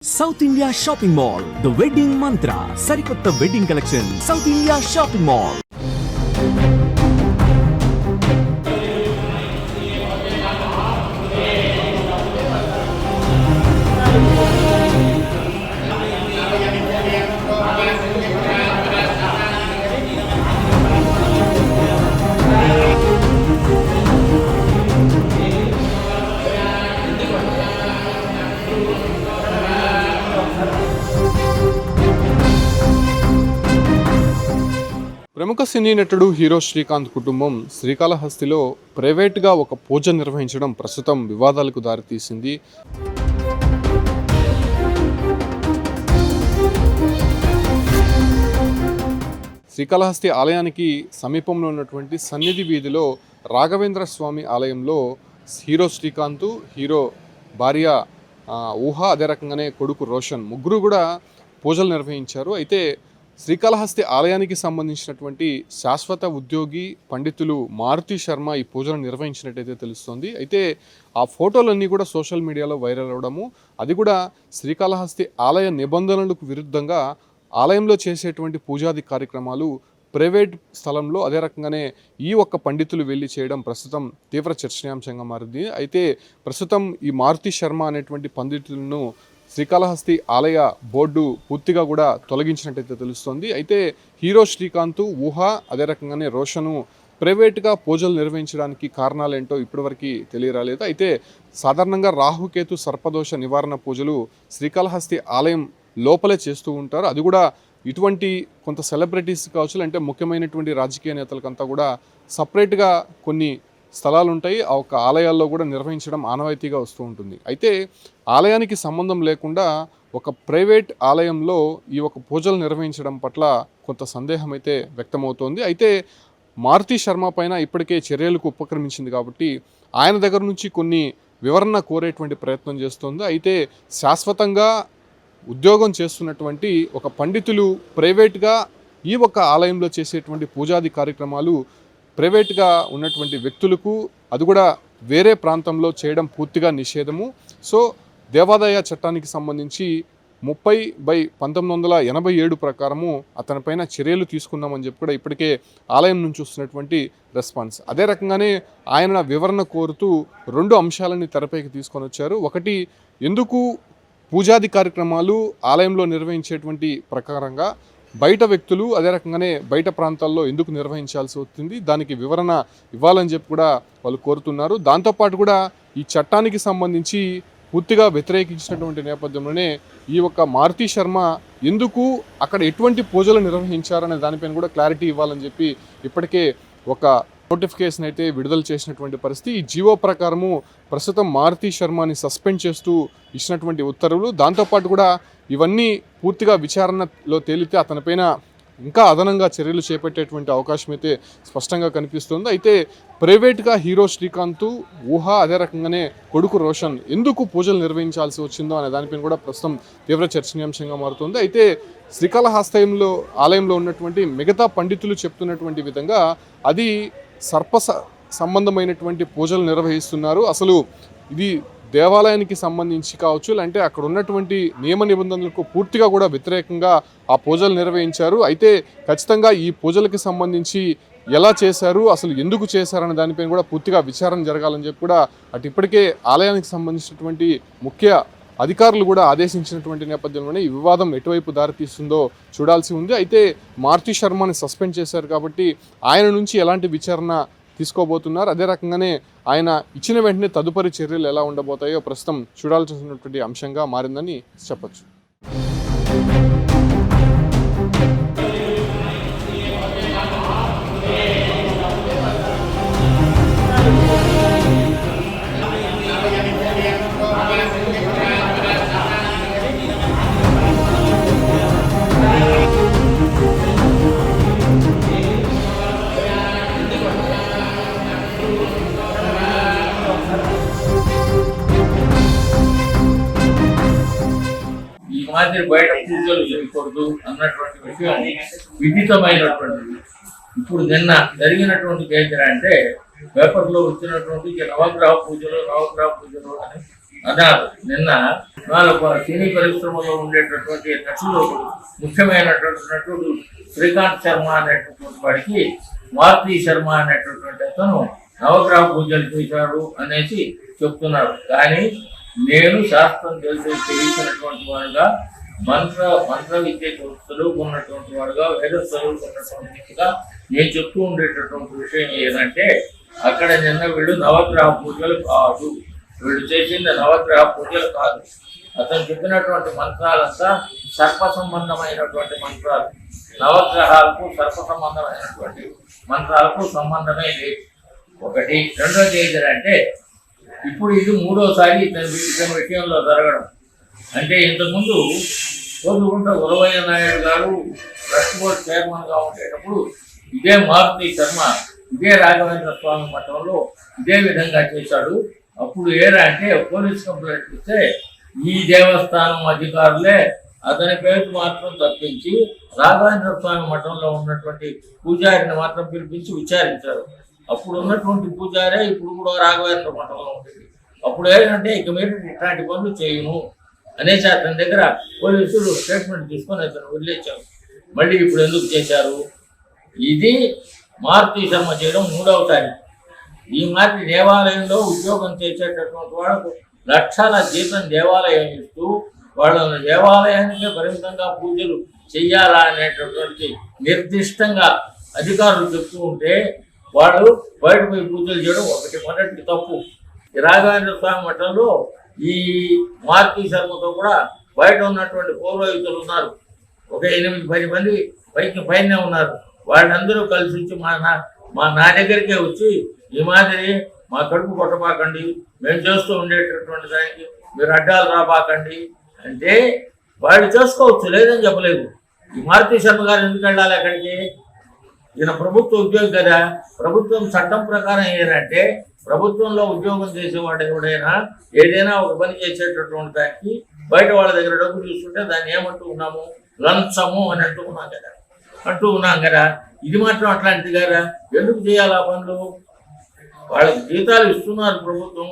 South India Shopping Mall, The Wedding Mantra, Sarikotta Wedding Collection, South India Shopping Mall. ప్రముఖ సినీ నటుడు hero Srikanth కుటుంబం శ్రీకాళహస్తిలో ప్రైవేట్గా ఒక పూజ నిర్వహించడం ప్రస్తుతం వివాదాలకు దారితీసింది. శ్రీకాళహస్తి ఆలయానికి సమీపంలో ఉన్నటువంటి సన్నిధి వీధిలో రాఘవేంద్ర స్వామి ఆలయంలో హీరో శ్రీకాంత్, హీరో భార్య ఊహ, అదే రకంగానే కొడుకు రోషన్ ముగ్గురు కూడా పూజలు నిర్వహించారు. అయితే శ్రీకాళహస్తి ఆలయానికి సంబంధించినటువంటి శాశ్వత ఉద్యోగి పండితులు మారుతి శర్మ ఈ పూజను నిర్వహించినట్టయితే తెలుస్తోంది. అయితే ఆ ఫోటోలన్నీ కూడా సోషల్ మీడియాలో వైరల్ అవడము, అది కూడా శ్రీకాళహస్తి ఆలయ నిబంధనలకు విరుద్ధంగా ఆలయంలో చేసేటువంటి పూజాది కార్యక్రమాలు ప్రైవేట్ స్థలంలో అదే రకంగానే ఈ ఒక్క పండితులు వెళ్ళి చేయడం ప్రస్తుతం తీవ్ర చర్చనీయాంశంగా మారింది. అయితే ప్రస్తుతం ఈ మారుతి శర్మ అనేటువంటి పండితులను శ్రీకాళహస్తి ఆలయ బోర్డు పూర్తిగా కూడా తొలగించినట్టయితే తెలుస్తోంది. అయితే హీరో శ్రీకాంత్, ఊహ, అదే రకంగానే రోషను ప్రైవేట్గా పూజలు నిర్వహించడానికి కారణాలేంటో ఇప్పటివరకు తెలియరాలేదు. అయితే సాధారణంగా రాహుకేతు సర్పదోష నివారణ పూజలు శ్రీకాళహస్తి ఆలయం లోపలే చేస్తూ ఉంటారు. అది కూడా ఇటువంటి కొంత సెలబ్రిటీస్ కావచ్చు, అంటే ముఖ్యమైనటువంటి రాజకీయ నేతలకంతా కూడా సపరేట్గా కొన్ని స్థలాలు ఉంటాయి. ఆ ఒక్క ఆలయాల్లో కూడా నిర్వహించడం ఆనవాయితీగా వస్తూ ఉంటుంది. అయితే ఆలయానికి సంబంధం లేకుండా ఒక ప్రైవేట్ ఆలయంలో ఈ ఒక పూజలు నిర్వహించడం పట్ల కొంత సందేహం అయితే వ్యక్తమవుతోంది. అయితే మారుతి శర్మ పైన ఇప్పటికే చర్యలకు ఉపక్రమించింది కాబట్టి ఆయన దగ్గర నుంచి కొన్ని వివరణ కోరేటువంటి ప్రయత్నం చేస్తోంది. అయితే శాశ్వతంగా ఉద్యోగం చేస్తున్నటువంటి ఒక పండితులు ప్రైవేట్గా ఈ ఒక్క ఆలయంలో చేసేటువంటి పూజాది కార్యక్రమాలు ప్రైవేట్గా ఉన్నటువంటి వ్యక్తులకు, అది కూడా వేరే ప్రాంతంలో చేయడం పూర్తిగా నిషేధము. సో దేవాదాయ చట్టానికి సంబంధించి 30/1987 ప్రకారము అతనిపైన చర్యలు తీసుకున్నామని చెప్పి కూడా ఇప్పటికే ఆలయం నుంచి వస్తున్నటువంటి రెస్పాన్స్. అదే రకంగానే ఆయన వివరణ కోరుతూ 2 అంశాలని తెరపైకి తీసుకొని వచ్చారు. ఒకటి, ఎందుకు పూజాది కార్యక్రమాలు ఆలయంలో నిర్వహించేటువంటి ప్రకారంగా బయట వ్యక్తులు అదే రకంగానే బయట ప్రాంతాల్లో ఎందుకు నిర్వహించాల్సి వస్తుంది, దానికి వివరణ ఇవ్వాలని చెప్పి కూడా వాళ్ళు కోరుతున్నారు. దాంతోపాటు కూడా ఈ చట్టానికి సంబంధించి పూర్తిగా వ్యతిరేకించినటువంటి నేపథ్యంలోనే ఈ ఒక్క మారుతి శర్మ ఎందుకు అక్కడ ఎటువంటి పూజలు నిర్వహించారనే దానిపైన కూడా క్లారిటీ ఇవ్వాలని చెప్పి ఇప్పటికే ఒక నోటిఫికేషన్ అయితే విడుదల చేసినటువంటి పరిస్థితి. ఈ జీవో ప్రకారము ప్రస్తుతం మారుతి శర్మని సస్పెండ్ చేస్తూ ఇచ్చినటువంటి ఉత్తర్వులు. దాంతోపాటు కూడా ఇవన్నీ పూర్తిగా విచారణలో తేలితే అతనిపైన ఇంకా అదనంగా చర్యలు చేపట్టేటువంటి అవకాశం అయితే స్పష్టంగా కనిపిస్తుంది. అయితే ప్రైవేట్గా హీరో శ్రీకాంత్, ఊహ, అదే రకంగానే కొడుకు రోషన్ ఎందుకు పూజలు నిర్వహించాల్సి వచ్చిందో అనే దానిపైన కూడా ప్రస్తుతం తీవ్ర చర్చనీయాంశంగా మారుతుంది. అయితే శ్రీకాళహస్తిలో ఆలయంలో ఉన్నటువంటి మిగతా పండితులు చెప్తున్నటువంటి విధంగా అది సర్ప సంబంధమైనటువంటి పూజలు నిర్వహిస్తున్నారు. అసలు ఇది దేవాలయానికి సంబంధించి కావచ్చు, అంటే అక్కడ ఉన్నటువంటి నియమ నిబంధనలకు పూర్తిగా కూడా వ్యతిరేకంగా ఆ పూజలు నిర్వహించారు. అయితే ఖచ్చితంగా ఈ పూజలకి సంబంధించి ఎలా చేశారు, అసలు ఎందుకు చేశారనే దానిపైన కూడా పూర్తిగా విచారణ జరగాలని చెప్పి కూడా అటు ఇప్పటికే ఆలయానికి సంబంధించినటువంటి ముఖ్య అధికారులు కూడా ఆదేశించినటువంటి నేపథ్యంలోనే ఈ వివాదం ఎటువైపు దారితీస్తుందో చూడాల్సి ఉంది. అయితే మారుతి శర్మని సస్పెండ్ చేశారు కాబట్టి ఆయన నుంచి ఎలాంటి విచారణ తీసుకోబోతున్నారు, అదే రకంగానే ఆయన ఇచ్చిన వెంటనే తదుపరి చర్యలు ఎలా ఉండబోతాయో ప్రస్తుతం చూడాల్సినటువంటి అంశంగా మారిందని చెప్పచ్చు. మాదిరి బయట పూజలు చేయకూడదు అన్నటువంటి విషయం విదితమైనటువంటిది. ఇప్పుడు నిన్న జరిగినటువంటి కేంద్ర అంటే పేపర్లో వచ్చినటువంటి నవగ్రహ పూజలు అని అన్నారు. నిన్న సినీ పరిశ్రమలో ఉండేటటువంటి నటులు, ముఖ్యమైనటువంటి నటుడు శ్రీకాంత్ శర్మ అనేటటువంటి వాడికి మారుతి శర్మ అనేటటువంటి అతను నవగ్రహ పూజలు చేశాడు అనేసి చెప్తున్నారు. కానీ నేను శాస్త్రం తెలిసినటువంటి వాడుగా, మంత్ర విద్య చదువుకున్నటువంటి వాడుగా, వేదం చదువుకున్నటువంటిగా నేను చెప్తూ ఉండేటటువంటి విషయం ఏదంటే, అక్కడ నిన్న వీళ్ళు నవగ్రహ పూజలు కాదు, వీళ్ళు చేసింది నవగ్రహ పూజలు కాదు. అతను చెప్పినటువంటి మంత్రాలంతా సర్ప సంబంధమైనటువంటి మంత్రాలు. నవగ్రహాలకు సర్ప సంబంధమైనటువంటి మంత్రాలకు సంబంధమే లేదు. ఒకటి. రెండోది ఏంటంటే, ఇప్పుడు ఇది మూడోసారి ఇతని విషయంలో జరగడం. అంటే ఇంతకుముందు కోరుకుంట ఉరవయ్య నాయుడు గారు ట్రస్ట్ బోర్డు చైర్మన్గా ఉండేటప్పుడు ఇదే మారుతి శర్మ ఇదే రాఘవేంద్ర స్వామి మఠంలో ఇదే విధంగా చేశాడు. అప్పుడు ఏరా అంటే పోలీస్ కంప్లైంట్ ఇస్తే ఈ దేవస్థానం అధికారులే అతని పేరు మాత్రం తప్పించి రాఘవేంద్ర స్వామి మఠంలో ఉన్నటువంటి పూజారిని మాత్రం పిలిపించి విచారించారు. అప్పుడు ఉన్నటువంటి పూజారే ఇప్పుడు కూడా రాఘవేంద్ర మఠంలో ఉంటుంది. అప్పుడు ఏంటంటే ఇక మీరు ఇట్లాంటి పనులు చేయను అనేసి అతని దగ్గర పోలీసులు స్టేట్మెంట్ తీసుకొని అతను వదిలేశారు. మళ్ళీ ఇప్పుడు ఎందుకు చేశారు? ఇది మారుతి శర్మ చేయడం మూడవ తారీఖు. ఈ మాదిరి దేవాలయంలో ఉద్యోగం చేసేటటువంటి వాళ్ళకు లక్షల జీతం దేవాలయం ఇస్తూ వాళ్ళని దేవాలయానికి పరిమితంగా పూజలు చెయ్యాలా అనేటటువంటి నిర్దిష్టంగా అధికారులు చెప్తూ ఉంటే వాళ్ళు బయట పోయి పూజలు చేయడం మొదటి తప్పు. ఈ రాఘవేంద్ర స్వామి మఠంలో ఈ మారుతి శర్మతో కూడా బయట ఉన్నటువంటి పౌరోహితులు ఉన్నారు. ఒక 8-10 మంది పైన ఉన్నారు. వాళ్ళందరూ కలిసి వచ్చి మా నా దగ్గరికే వచ్చి ఈ మాదిరి మా కడుపు కొట్టబాకండి, మేము చేస్తూ ఉండేటటువంటి దానికి మీరు అడ్డాలు రాబాకండి అంటే వాళ్ళు చేసుకోవచ్చు, లేదని చెప్పలేదు. ఈ మారుతి శర్మ గారు ఎందుకు వెళ్ళాలి అక్కడికి? ఈయన ప్రభుత్వ ఉద్యోగి కదా. ప్రభుత్వం చట్టం ప్రకారం ఏంటంటే, ప్రభుత్వంలో ఉద్యోగం చేసేవాడు ఎవడైనా ఏదైనా ఒక పని చేసేటటువంటి దానికి బయట వాళ్ళ దగ్గర డబ్బు తీసుకుంటే దాన్ని ఏమంటూ ఉన్నాము? లంచము అని అంటూ ఉన్నాం కదా. ఇది మాత్రం అట్లాంటిది కదా. ఎందుకు చేయాలి ఆ పనులు? వాళ్ళకి జీతాలు ఇస్తున్నారు ప్రభుత్వం.